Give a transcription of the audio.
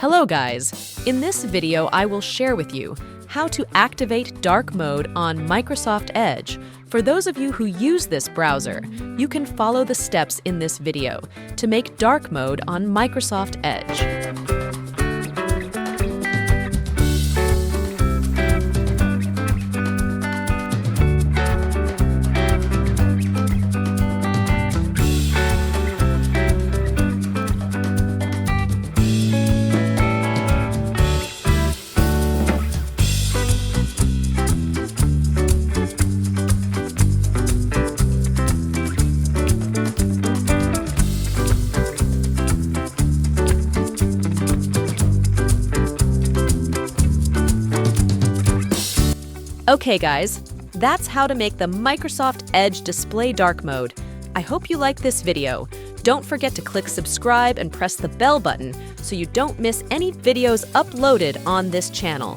Hello guys! In this video I will share with you how to activate dark mode on Microsoft Edge. For those of you who use this browser, you can follow the steps in this video to make dark mode on Microsoft Edge. Okay guys, that's how to make the Microsoft Edge display dark mode. I hope you like this video. Don't forget to click subscribe and press the bell button so you don't miss any videos uploaded on this channel.